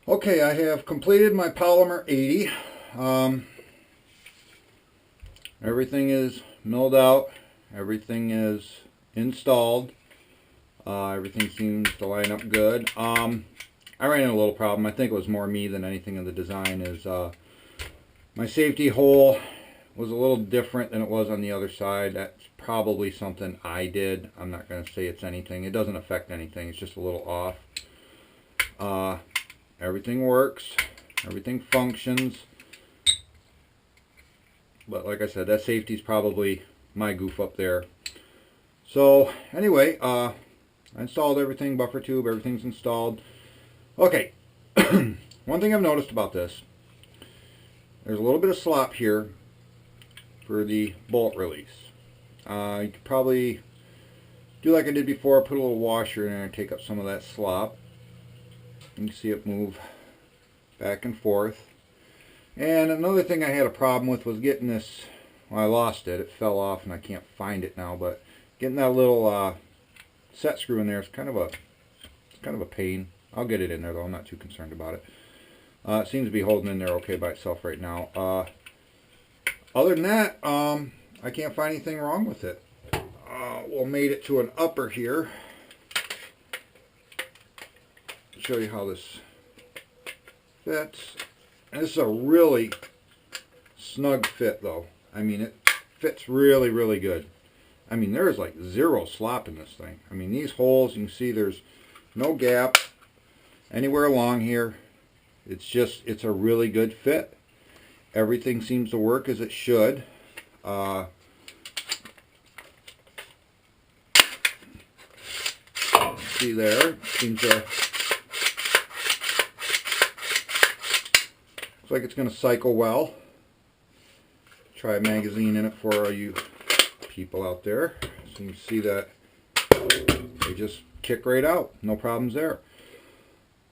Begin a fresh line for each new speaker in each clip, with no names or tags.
Okay, I have completed my Polymer 80. Everything is milled out. Everything is installed. Everything seems to line up good. I ran into a little problem. I think it was more me than anything in the design. Is my safety hole was a little different than it was on the other side. That's probably something I did. I'm not going to say it's anything. It doesn't affect anything. It's just a little off. Everything works. Everything functions. But like I said, that safety is probably my goof up there. So anyway, I installed everything, buffer tube, everything's installed. Okay, one thing I've noticed about this, there's a little bit of slop here for the bolt release. You could probably do like I did before, put a little washer in there and take up some of that slop. You can see it move back and forth. And another thing I had a problem with was getting this, well, I lost it. It fell off and I can't find it now, but getting that little set screw in there is kind of a pain. I'll get it in there though. I'm not too concerned about it. It seems to be holding in there okay by itself right now. Other than that, I can't find anything wrong with it. We'll made it to an upper here. Show you how this fits. And this is a really snug fit though. I mean, it fits really, really good. I mean, there's like zero slop in this thing. I mean, these holes, you can see there's no gap anywhere along here. It's a really good fit. Everything seems to work as it should. See there, seems to, looks like it's going to cycle well. Try a magazine in it for all you people out there. So you can see that they just kick right out. No problems there.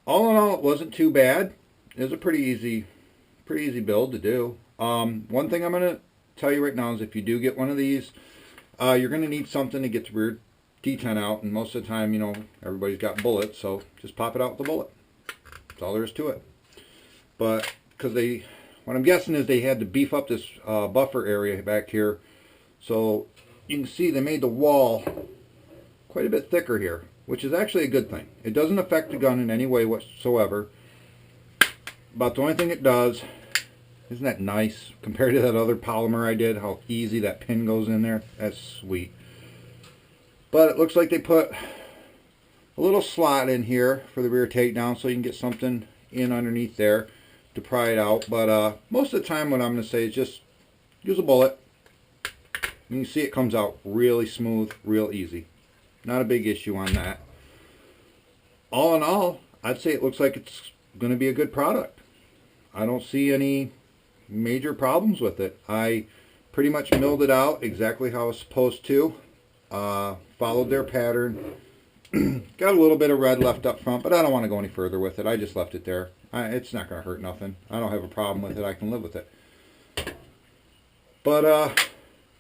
All in all, it wasn't too bad. It was a pretty easy build to do. One thing I'm going to tell you right now is if you do get one of these, you're going to need something to get the rear detent out. And most of the time, you know, everybody's got bullets, so just pop it out with a bullet. That's all there is to it. But because what I'm guessing is they had to beef up this buffer area back here. So you can see they made the wall quite a bit thicker here, which is actually a good thing. It doesn't affect the gun in any way whatsoever. But the only thing it does, isn't that nice compared to that other Polymer I did, how easy that pin goes in there? That's sweet. But it looks like they put a little slot in here for the rear takedown so you can get something in underneath there to pry it out. But most of the time what I'm going to say is just use a bullet. You can see it comes out really smooth, real easy. Not a big issue on that. All in all, I'd say it looks like it's going to be a good product. I don't see any major problems with it. I pretty much milled it out exactly how I was supposed to. Followed their pattern. Got a little bit of red left up front, but I don't want to go any further with it. I just left it there. It's not going to hurt nothing. I don't have a problem with it. I can live with it. But,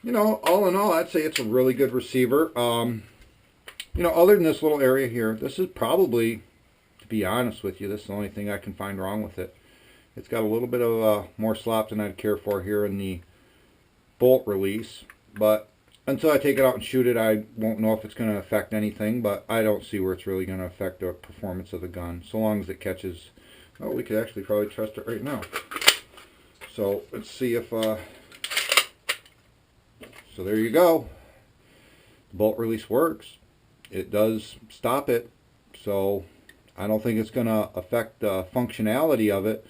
you know, all in all, I'd say it's a really good receiver. You know, other than this little area here, this is probably, to be honest with you, this is the only thing I can find wrong with it. It's got a little bit of more slop than I'd care for here in the bolt release. But until I take it out and shoot it, I won't know if it's going to affect anything. But I don't see where it's really going to affect the performance of the gun. So long as it catches, oh, we could actually probably test it right now. So let's see if, so there you go. The bolt release works. It does stop it. So I don't think it's going to affect the functionality of it.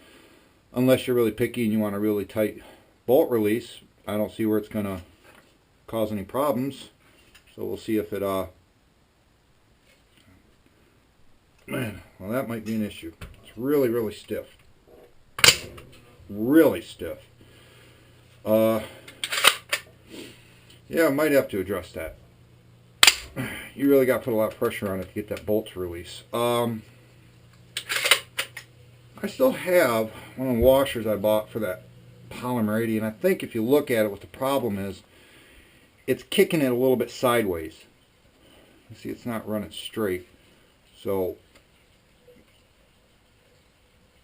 Unless you're really picky and you want a really tight bolt release, I don't see where it's going to cause any problems. So we'll see if it, man, well, that might be an issue. It's really, really stiff. Really stiff. Yeah, I might have to address that. You really got to put a lot of pressure on it to get that bolt to release. I still have one of the washers I bought for that Polymer 80, and I think if you look at it, what the problem is, it's kicking it a little bit sideways. You see, it's not running straight. So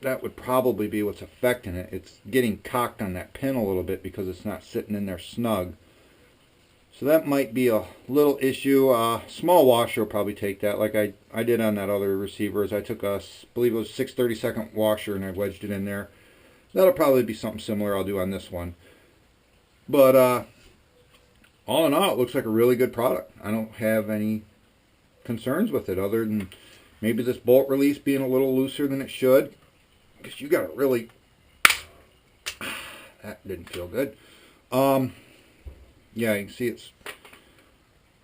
that would probably be what's affecting it. It's getting cocked on that pin a little bit because it's not sitting in there snug. So that might be a little issue. Small washer will probably take that, like I did on that other receivers. I took a, believe it was 6/32 washer and I wedged it in there. That'll probably be something similar I'll do on this one. But all in all, it looks like a really good product. I don't have any concerns with it other than maybe this bolt release being a little looser than it should. Because you got to really... That didn't feel good. Yeah, you can see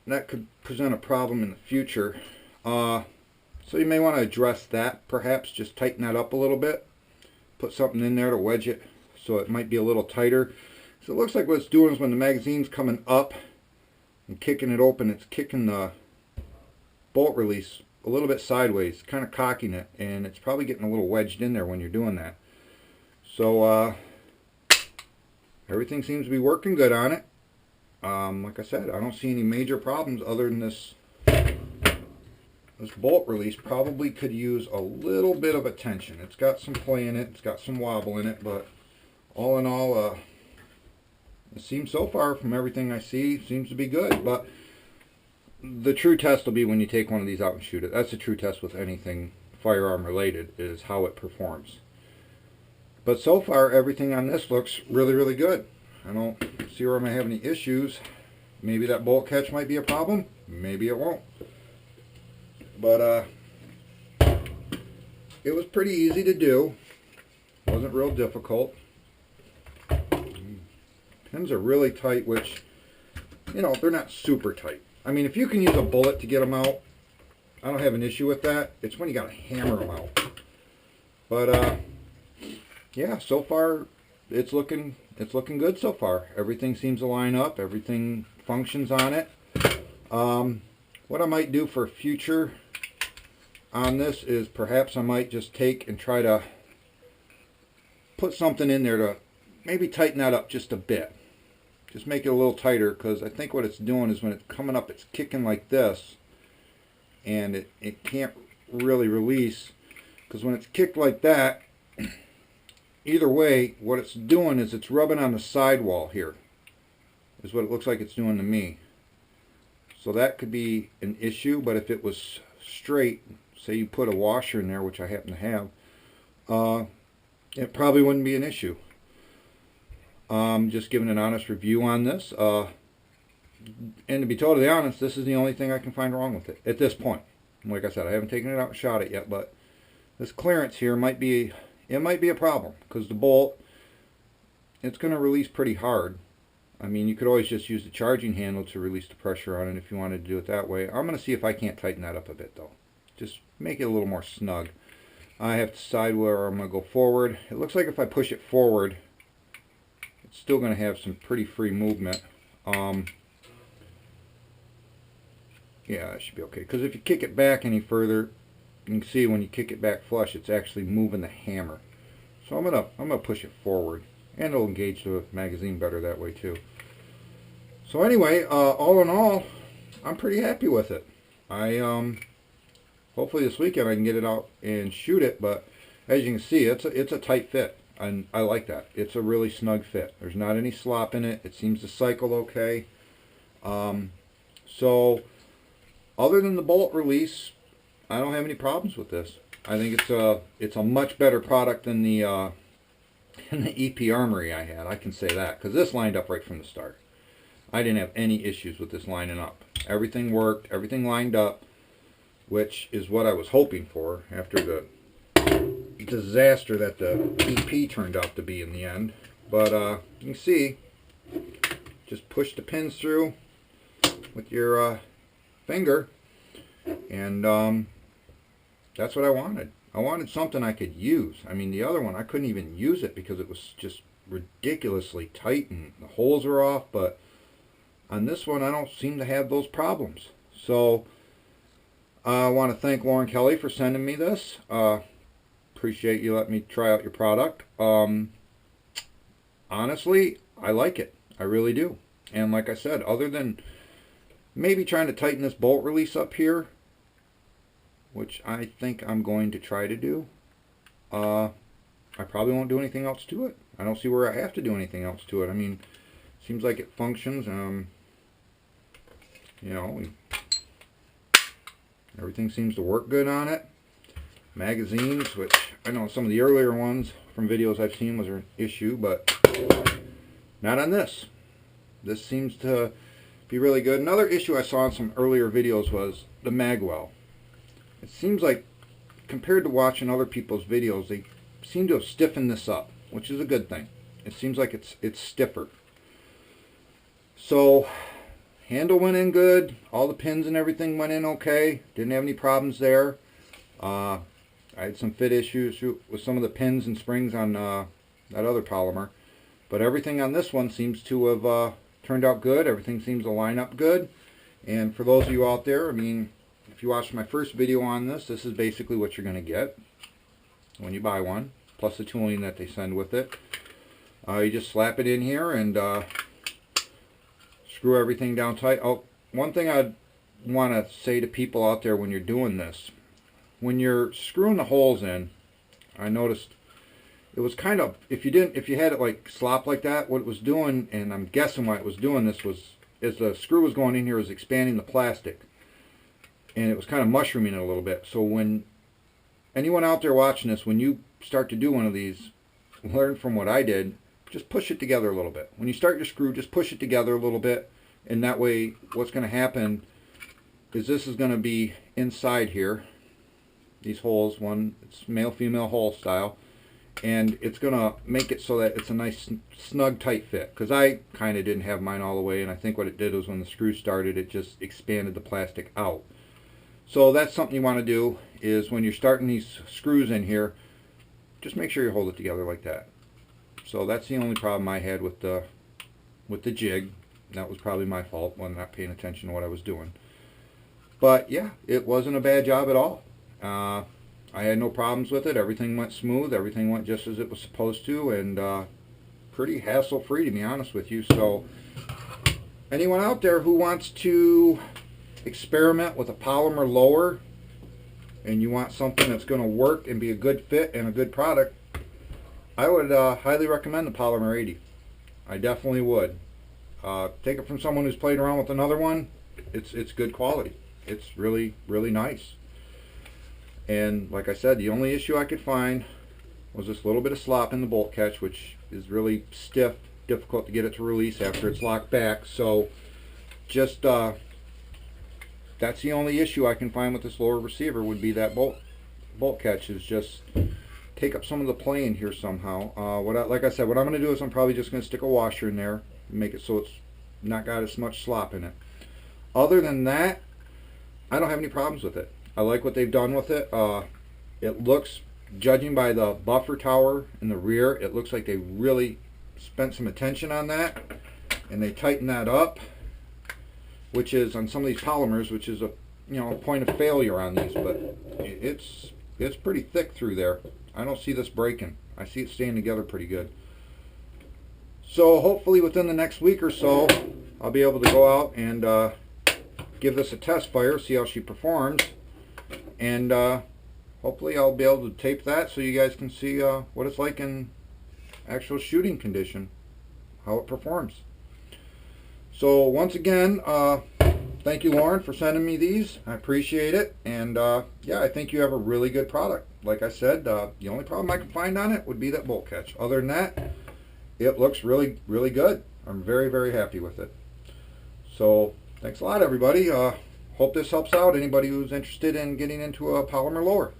that could present a problem in the future. So you may want to address that, perhaps. Just tighten that up a little bit. Put something in there to wedge it so it might be a little tighter. So it looks like what it's doing is when the magazine's coming up and kicking it open, it's kicking the bolt release a little bit sideways, kind of cocking it, and it's probably getting a little wedged in there when you're doing that. So everything seems to be working good on it. Like I said, I don't see any major problems other than this bolt release probably could use a little bit of attention. It's got some play in it, it's got some wobble in it, but all in all, it seems so far from everything I see, seems to be good. But the true test will be when you take one of these out and shoot it. That's the true test with anything firearm related, is how it performs. But so far, everything on this looks really, really good. I don't see where I'm going to have any issues. Maybe that bolt catch might be a problem. Maybe it won't. But it was pretty easy to do. Wasn't real difficult. Pins are really tight, which, you know, they're not super tight. I mean, if you can use a bullet to get them out, I don't have an issue with that. It's when you got to hammer them out. But yeah, so far it's looking good so far. Everything seems to line up. Everything functions on it. What I might do for future on this is perhaps I might just take and try to put something in there to maybe tighten that up just a bit. Just make it a little tighter, because I think what it's doing is when it's coming up, it's kicking like this, and it can't really release, because when it's kicked like that, either way, what it's doing is it's rubbing on the sidewall here, is what it looks like it's doing to me. So that could be an issue, but if it was straight, say you put a washer in there, which I happen to have, it probably wouldn't be an issue. Just giving an honest review on this. And to be totally honest, this is the only thing I can find wrong with it at this point. Like I said, I haven't taken it out and shot it yet, but this clearance here might be a problem, because the bolt, it's going to release pretty hard. I mean, you could always just use the charging handle to release the pressure on it if you wanted to do it that way. I'm going to see if I can't tighten that up a bit, though. Just make it a little more snug. I have to decide where I'm going to go forward. It looks like if I push it forward, it's still going to have some pretty free movement. Yeah, that should be okay. Because if you kick it back any further, you can see when you kick it back flush, it's actually moving the hammer. So I'm gonna push it forward, and it'll engage the magazine better that way too. So anyway, all in all, I'm pretty happy with it. Hopefully this weekend I can get it out and shoot it. But as you can see, it's a tight fit. And I like that. It's a really snug fit. There's not any slop in it. It seems to cycle okay. So other than the bolt release, I don't have any problems with this. I think it's a much better product than the EP Armory I had. I can say that, because this lined up right from the start. I didn't have any issues with this lining up. Everything worked. Everything lined up, which is what I was hoping for after the disaster that the EP turned out to be in the end. But you can see, just push the pins through with your finger, and that's what I wanted. I wanted something I could use. I mean, the other one, I couldn't even use it because it was just ridiculously tight and the holes are off. But on this one, I don't seem to have those problems. So I want to thank Lauren Kelly for sending me this. Appreciate you letting me try out your product. Honestly, I like it. I really do. And like I said, other than maybe trying to tighten this bolt release up here, which I think I'm going to try to do, I probably won't do anything else to it. I don't see where I have to do anything else to it. I mean, seems like it functions. You know, everything seems to work good on it. Magazines, which I know some of the earlier ones from videos I've seen was an issue, but not on this. This seems to be really good. Another issue I saw in some earlier videos was the mag well. It seems like, compared to watching other people's videos, they seem to have stiffened this up, which is a good thing. It seems like it's stiffer. So, handle went in good. All the pins and everything went in okay. Didn't have any problems there. I had some fit issues with some of the pins and springs on that other polymer. But everything on this one seems to have turned out good. Everything seems to line up good. And for those of you out there, I mean, if you watched my first video on this, this is basically what you're going to get when you buy one, plus the tooling that they send with it. You just slap it in here and screw everything down tight. Oh, one thing I'd want to say to people out there when you're doing this, when you're screwing the holes in, I noticed it was kind of, if you had it like slop like that, what it was doing, and I'm guessing why it was doing this, was as the screw was going in here, it was expanding the plastic, and it was kind of mushrooming it a little bit. So when anyone out there watching this, when you start to do one of these, learn from what I did. Just push it together a little bit. When you start your screw, just push it together a little bit, and that way what's going to happen is this is going to be inside here, these holes, one, it's male-female hole style, and it's going to make it so that it's a nice snug tight fit, because I kind of didn't have mine all the way, and I think what it did was when the screw started, it just expanded the plastic out. So that's something you want to do, is when you're starting these screws in here, just make sure you hold it together like that. So that's the only problem I had with the jig. That was probably my fault when not paying attention to what I was doing. But yeah, it wasn't a bad job at all. I had no problems with it. Everything went smooth. Everything went just as it was supposed to, and pretty hassle-free, to be honest with you. So anyone out there who wants to experiment with a polymer lower, and you want something that's going to work and be a good fit and a good product, I would highly recommend the Polymer 80. I definitely would. Take it from someone who's played around with another one. It's good quality. It's really, really nice. And like I said, the only issue I could find was this little bit of slop in the bolt catch, which is really stiff, difficult to get it to release after it's locked back. So just that's the only issue I can find with this lower receiver, would be that bolt catch is just take up some of the play in here somehow. Like I said, what I'm going to do is I'm probably just going to stick a washer in there, make it so it's not got as much slop in it. Other than that, I don't have any problems with it. I like what they've done with it. It looks, judging by the buffer tower in the rear, it looks like they really spent some attention on that, and they tightened that up, which is on some of these polymers, which is a point of failure on these, but it's pretty thick through there. I don't see this breaking. I see it staying together pretty good. So hopefully within the next week or so, I'll be able to go out and give this a test fire, see how she performs, and hopefully I'll be able to tape that so you guys can see what it's like in actual shooting condition, how it performs. So once again, thank you, Lauren, for sending me these. I appreciate it, and yeah, I think you have a really good product. Like I said, the only problem I can find on it would be that bolt catch. Other than that, it looks really, really good. I'm very, very happy with it. So thanks a lot, everybody. Hope this helps out anybody who's interested in getting into a polymer lower.